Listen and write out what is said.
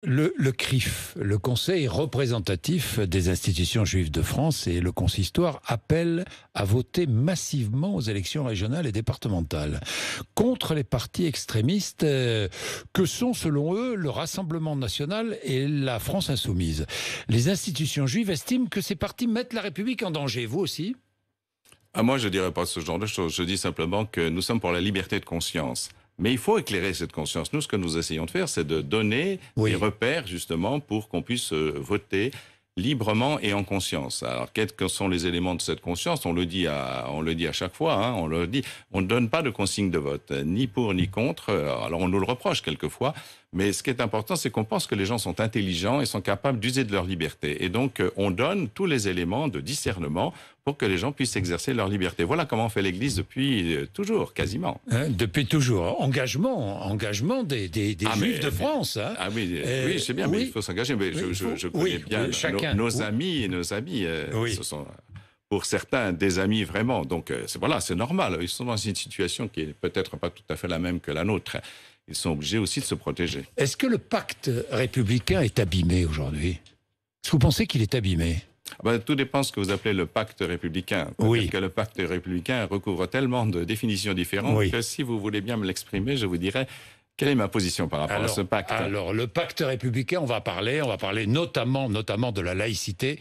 Le CRIF, le Conseil représentatif des institutions juives de France et le consistoire appellent à voter massivement aux élections régionales et départementales contre les partis extrémistes que sont selon eux le Rassemblement national et la France insoumise. Les institutions juives estiment que ces partis mettent la République en danger. Vous aussi ? Ah, moi, je ne dirais pas ce genre de choses. Je dis simplement que nous sommes pour la liberté de conscience. Mais il faut éclairer cette conscience. Nous, ce que nous essayons de faire, c'est de donner des repères, justement, pour qu'on puisse voter librement et en conscience. Alors, quels que sont les éléments de cette conscience? On le dit à chaque fois, hein, on le dit. On ne donne pas de consigne de vote, ni pour ni contre. Alors, on nous le reproche quelquefois. Mais ce qui est important, c'est qu'on pense que les gens sont intelligents et sont capables d'user de leur liberté. Et donc, on donne tous les éléments de discernement pour que les gens puissent exercer leur liberté. Voilà comment fait l'Église depuis toujours, quasiment. Depuis toujours. Engagement des Juifs de France. Hein. Ah oui, oui, c'est bien, mais il faut s'engager. Mais je connais bien nos amis et nos amis. Ce sont, pour certains, des amis vraiment. Donc, voilà, c'est normal. Ils sont dans une situation qui est peut-être pas tout à fait la même que la nôtre. Ils sont obligés aussi de se protéger. Est-ce que le pacte républicain est abîmé aujourd'hui? Est-ce que vous pensez qu'il est abîmé? Tout dépend de ce que vous appelez le pacte républicain. Peut-être que le pacte républicain recouvre tellement de définitions différentes que si vous voulez bien me l'exprimer, je vous dirai quelle est ma position par rapport à ce pacte. Alors, le pacte républicain, on va parler notamment de la laïcité.